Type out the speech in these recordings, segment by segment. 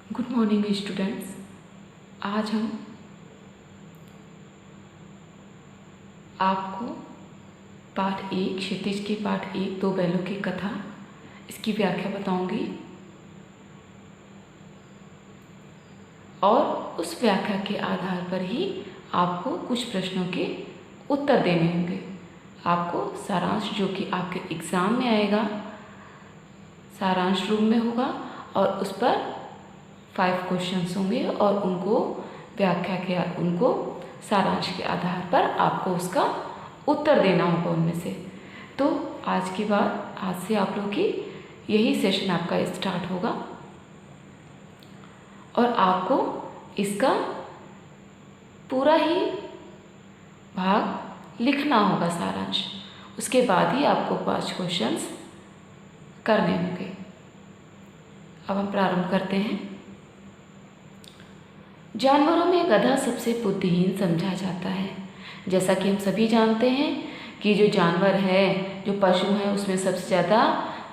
Good morning students. आज हम आपको पाठ एक क्षितिज के पाठ एक दो बैलों की कथा इसकी व्याख्या बताऊंगी और उस व्याख्या के आधार पर ही आपको कुछ प्रश्नों के उत्तर देने होंगे। आपको सारांश जो कि आपके एग्ज़ाम में आएगा, सारांश रूप में होगा और उस पर 5 क्वेश्चंस होंगे और उनको व्याख्या के उनको सारांश के आधार पर आपको उसका उत्तर देना होगा उनमें से। तो आज के बाद आज से आप लोग की यही सेशन आपका स्टार्ट होगा और आपको इसका पूरा ही भाग लिखना होगा सारांश। उसके बाद ही आपको 5 क्वेश्चंस करने होंगे। अब हम प्रारंभ करते हैं। जानवरों में गधा सबसे बुद्धिहीन समझा जाता है। जैसा कि हम सभी जानते हैं कि जो जानवर है, जो पशु है, उसमें सबसे ज़्यादा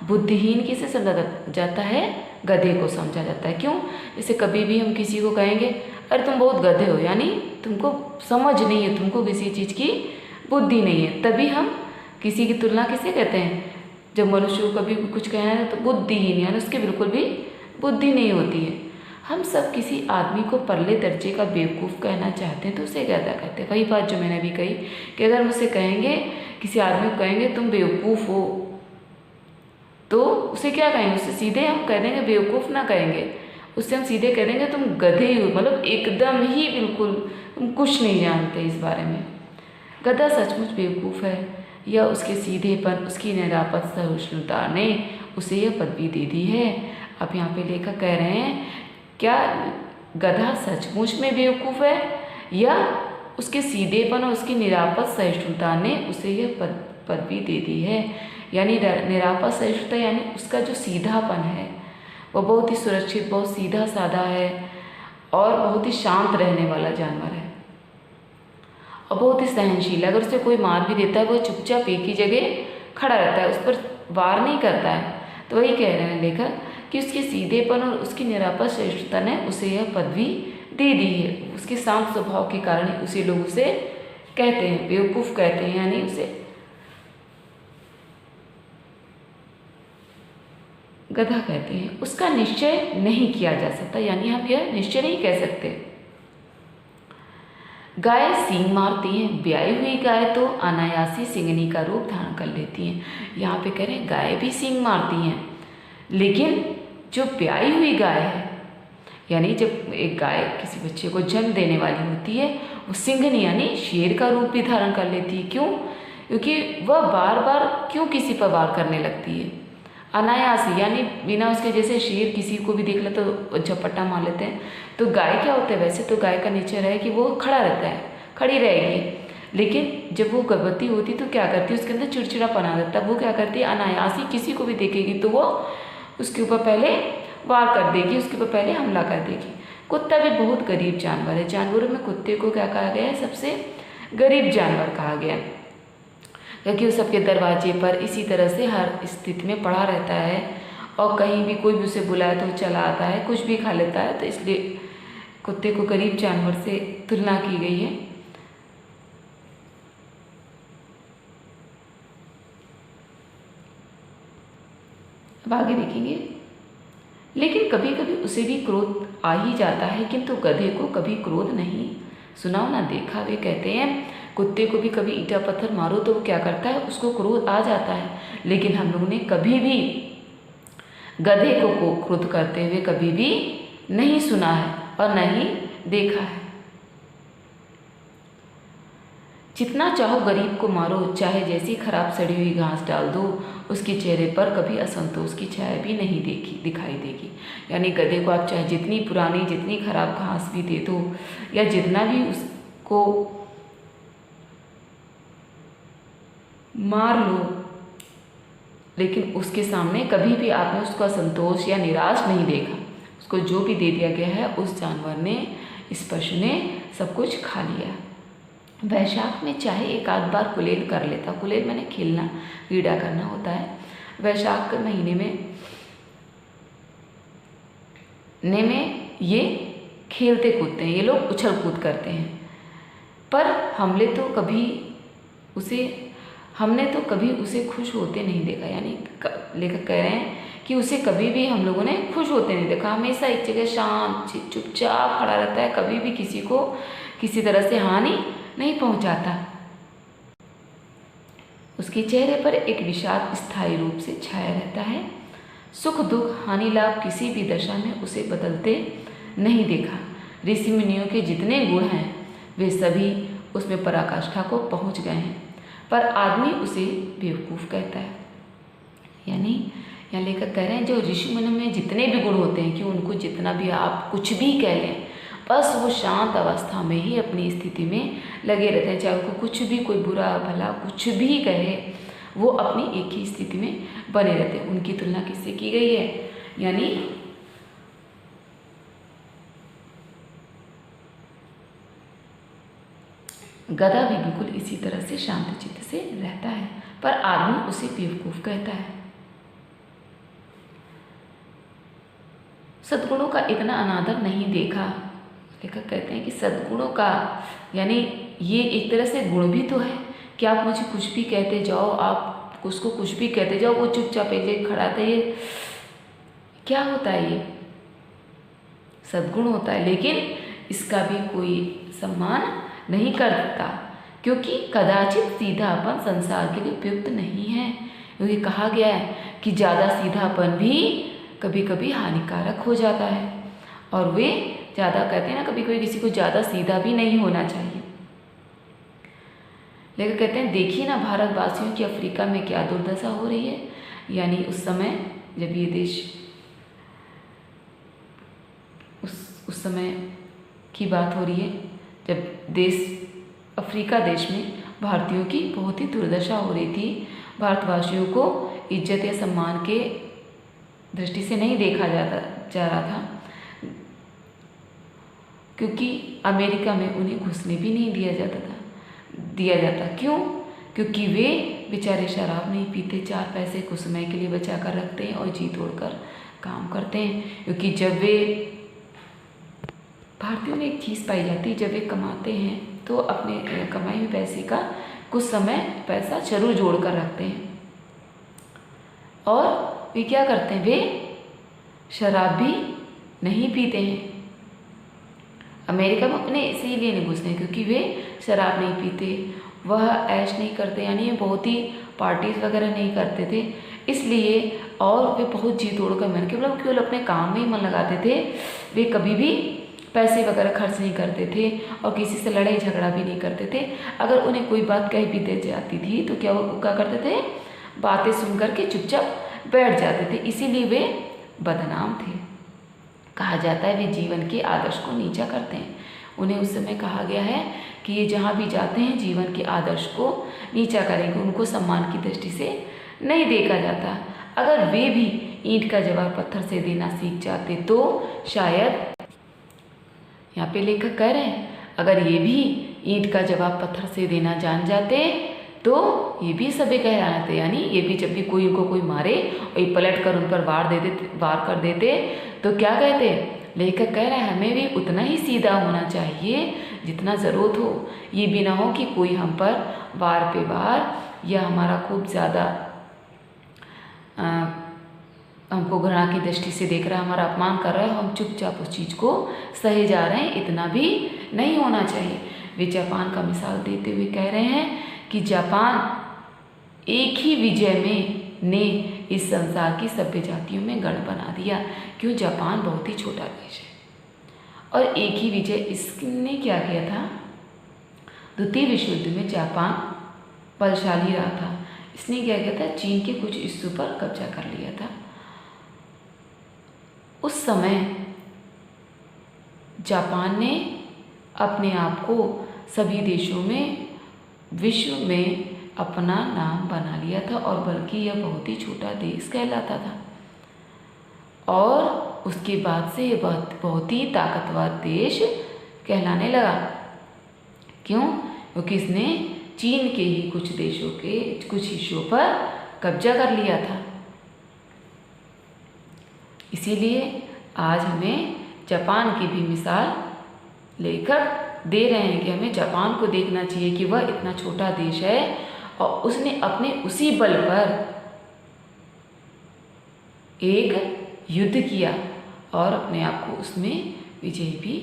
बुद्धिहीन किसे समझा जाता है? गधे को समझा जाता है। क्यों? जैसे कभी भी हम किसी को कहेंगे अरे तुम बहुत गधे हो, यानी तुमको समझ नहीं है, तुमको किसी चीज़ की बुद्धि नहीं है। तभी हम किसी की तुलना किसे कहते हैं? जब मनुष्य को कभी भी कुछ कहना है तो बुद्धिहीन, यानी उसके बिल्कुल भी बुद्धि नहीं होती है। हम सब किसी आदमी को परले दर्जे का बेवकूफ़ कहना चाहते हैं तो उसे गधा कहते हैं। वही बात जो मैंने अभी कही कि अगर मुझसे कहेंगे, किसी आदमी को कहेंगे तुम बेवकूफ़ हो, तो उसे क्या कहेंगे? उससे सीधे हम कह देंगे बेवकूफ़ ना कहेंगे, उससे हम सीधे कह देंगे तुम गधे हो, मतलब एकदम ही बिल्कुल तुम कुछ नहीं जानते इस बारे में। गधा सचमुच बेवकूफ़ है या उसके सीधेपन, उसकी निरापद सहिष्णुता ने उसे यह पदवी दे दी है। अब यहाँ पे लेखक कह रहे हैं क्या गधा सचमुच में बेवकूफ़ है या उसके सीधेपन और उसकी निरापद सहिष्णुता ने उसे यह पदवी दे दी है। यानी निरापद सहिष्णुता यानी उसका जो सीधापन है वो बहुत ही सुरक्षित, बहुत सीधा साधा है और बहुत ही शांत रहने वाला जानवर है और बहुत ही सहनशील। अगर उसे कोई मार भी देता है वो चुपचाप एक ही जगह खड़ा रहता है, उस पर वार नहीं करता है। तो वही कह रहे हैं लेखक कि उसके सीधेपन और उसकी निरापद सहिष्णुता ने उसे यह पदवी दे दी है। उसके शांत स्वभाव के कारण उसे लोग उसे कहते हैं बेवकूफ़ कहते हैं, यानी उसे गधा कहते हैं। उसका निश्चय नहीं किया जा सकता, यानी हम यह निश्चय नहीं कह सकते। गाय सींग मारती हैं, ब्याई हुई गाय तो अनायासी सिंगनी का रूप धारण कर लेती हैं। यहाँ पे कह रहे हैं गाय भी सींग मारती हैं, लेकिन जो ब्याई हुई गाय है, यानी जब एक गाय किसी बच्चे को जन्म देने वाली होती है वो सिंघनी यानी शेर का रूप भी धारण कर लेती है। क्यों? क्योंकि वह बार बार क्यों किसी पर वार करने लगती है? अनायासी, यानी बिना उसके, जैसे शेर किसी को भी देख ले तो झपट्टा मार लेते हैं, तो गाय क्या होता है? वैसे तो गाय का नेचर है कि वो खड़ा रहता है, खड़ी रहेगी, लेकिन जब वो गर्भवती होती तो क्या करती है? उसके अंदर चिड़चिड़ापन आ जाता है। वो क्या करती है? अनायासी किसी को भी देखेगी तो वो उसके ऊपर पहले वार कर देगी, उसके ऊपर पहले हमला कर देगी। कुत्ता भी बहुत गरीब जानवर है। जानवरों में कुत्ते को क्या कहा गया है? सबसे गरीब जानवर कहा गया है, क्योंकि वो सबके दरवाजे पर इसी तरह से हर स्थिति में पड़ा रहता है और कहीं भी कोई भी उसे बुलाए तो चला आता है, कुछ भी खा लेता है। तो इसलिए कुत्ते को गरीब जानवर से तुलना की गई है। अब आगे देखेंगे। लेकिन कभी कभी उसे भी क्रोध आ ही जाता है, किंतु गधे को कभी क्रोध नहीं। सुनाओ ना देखा। वे कहते हैं कुत्ते को भी कभी ईंटा पत्थर मारो तो वो क्या करता है? उसको क्रोध आ जाता है, लेकिन हम लोगों ने कभी भी गधे को क्रोध करते हुए कभी भी नहीं सुना है और नहीं देखा है। जितना चाहो गरीब को मारो, चाहे जैसी खराब सड़ी हुई घास डाल दो, उसके चेहरे पर कभी असंतोष की छाया भी नहीं दिखाई देगी। यानी गधे को आप चाहे जितनी पुरानी, जितनी खराब घास भी दे दो या जितना भी उसको मार लो, लेकिन उसके सामने कभी भी आपने उसको असंतोष या निराश नहीं देखा। उसको जो भी दे दिया गया है उस जानवर ने, इस पशु ने सब कुछ खा लिया। वैशाख में चाहे एक आध बार कुलेल कर लेता। कुलेल मैंने खेलना, क्रीड़ा करना होता है। वैशाख के महीने में ये खेलते कूदते हैं, ये लोग उछल कूद करते हैं। पर हमने तो कभी उसे खुश होते नहीं देखा। यानी लेखक कह रहे हैं कि उसे कभी भी हम लोगों ने खुश होते नहीं देखा। हमेशा एक जगह शांत चुपचाप खड़ा रहता है, कभी भी किसी को किसी तरह से हानि नहीं पहुंचाता। उसके चेहरे पर एक विषाद स्थायी रूप से छाया रहता है। सुख दुख हानि लाभ किसी भी दशा में उसे बदलते नहीं देखा। ऋषि मुनियों के जितने गुण हैं वे सभी उसमें पराकाष्ठा को पहुंच गए हैं, पर आदमी उसे बेवकूफ़ कहता है। यानी यहाँ लेखक कह रहे हैं जो ऋषि मुनि में जितने भी गुण होते हैं कि उनको जितना भी आप कुछ भी कह लें, बस वो शांत अवस्था में ही अपनी स्थिति में लगे रहते हैं। चाहे उनको कुछ भी कोई बुरा भला कुछ भी कहे, वो अपनी एक ही स्थिति में बने रहते हैं। उनकी तुलना किससे की गई है? यानी गधा भी बिल्कुल इसी तरह से शांत चित्त से रहता है, पर आदमी उसे बेवकूफ़ कहता है। सद्गुणों का इतना अनादर नहीं देखा। लेखक कहते हैं कि सद्गुणों का यानी ये एक तरह से गुण भी तो है कि आप मुझे कुछ भी कहते जाओ, आप उसको कुछ भी कहते जाओ, वो चुपचाप एक जगह खड़ा था। ये क्या होता है? ये सद्गुण होता है, लेकिन इसका भी कोई सम्मान नहीं करता, क्योंकि कदाचित सीधापन संसार के लिए उपयुक्त नहीं है। क्योंकि कहा गया है कि ज़्यादा सीधापन भी कभी कभी हानिकारक हो जाता है, और वे ज़्यादा कहते हैं ना, कभी कभी किसी को ज़्यादा सीधा भी नहीं होना चाहिए। लेकिन कहते हैं देखिए ना भारतवासियों की अफ्रीका में क्या दुर्दशा हो रही है। यानी उस समय जब ये देश उस समय की बात हो रही है जब अफ्रीका देश में भारतीयों की बहुत ही दुर्दशा हो रही थी। भारतवासियों को इज्जत या सम्मान के दृष्टि से नहीं देखा जा रहा था, क्योंकि अमेरिका में उन्हें घुसने भी नहीं दिया जाता। क्यों? क्योंकि वे बेचारे शराब नहीं पीते, 4 पैसे कुछ समय के लिए बचा कर रखते हैं और जी तोड़कर काम करते हैं। क्योंकि जब वे भारतीयों में एक चीज़ पाई जाती है, जब वे कमाते हैं तो अपने कमाई हुए पैसे का कुछ समय पैसा जरूर जोड़ कर रखते हैं, और वे क्या करते हैं? वे शराब भी नहीं पीते हैं। अमेरिका में अपने इसीलिए नहीं घुसते क्योंकि वे शराब नहीं पीते, वह ऐश नहीं करते, यानी बहुत ही पार्टीज वगैरह नहीं करते थे, इसलिए। और वे बहुत जी तोड़ कर मन केवल अपने काम में ही मन लगाते थे। वे कभी भी पैसे वगैरह खर्च नहीं करते थे और किसी से लड़ाई झगड़ा भी नहीं करते थे। अगर उन्हें कोई बात कह भी दे जाती थी तो वो क्या करते थे? बातें सुन करके चुपचाप बैठ जाते थे, इसीलिए वे बदनाम थे। कहा जाता है वे जीवन के आदर्श को नीचा करते हैं। उन्हें उस समय कहा गया है कि ये जहाँ भी जाते हैं जीवन के आदर्श को नीचा करेंगे, उनको सम्मान की दृष्टि से नहीं देखा जाता। अगर वे भी ईंट का जवाब पत्थर से देना सीख जाते तो शायद, यहाँ पे लेखक कह रहे हैं, अगर ये भी ईंट का जवाब पत्थर से देना जान जाते तो ये भी सभी कहलाते। यानी ये भी जब भी कोई मारे और ये पलट कर उन पर वार कर देते तो क्या कहते? लेखक कह रहे हैं हमें भी उतना ही सीधा होना चाहिए जितना ज़रूरत हो। ये भी ना हो कि कोई हम पर वार पे वार या हमारा खूब ज़्यादा हमको घृणा की दृष्टि से देख रहा है, हमारा अपमान कर रहा है, हम चुपचाप उस चीज़ को सहे जा रहे हैं, इतना भी नहीं होना चाहिए। वे जापान का मिसाल देते हुए कह रहे हैं कि जापान एक ही विजय में ने इस संसार की सभ्य जातियों में गढ़ बना दिया। क्यों? जापान बहुत ही छोटा देश है और एक ही विजय इसने क्या किया था? द्वितीय विश्व युद्ध में जापान बलशाली रहा था। इसने क्या किया था? चीन के कुछ हिस्सों पर कब्जा कर लिया था। उस समय जापान ने अपने आप को सभी देशों में विश्व में अपना नाम बना लिया था, और बल्कि यह बहुत ही छोटा देश कहलाता था। और उसके बाद से यह बहुत ही ताकतवर देश कहलाने लगा। क्यों? क्योंकि इसने चीन के ही कुछ देशों के कुछ हिस्सों पर कब्जा कर लिया था। इसीलिए आज हमें जापान की भी मिसाल लेकर दे रहे हैं कि हमें जापान को देखना चाहिए कि वह इतना छोटा देश है और उसने अपने उसी बल पर एक युद्ध किया और अपने आप को उसमें विजयी भी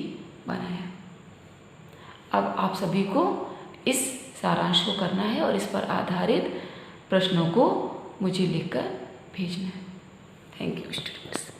बनाया। अब आप सभी को इस सारांश को करना है और इस पर आधारित प्रश्नों को मुझे लिखकर भेजना है। Thank you students.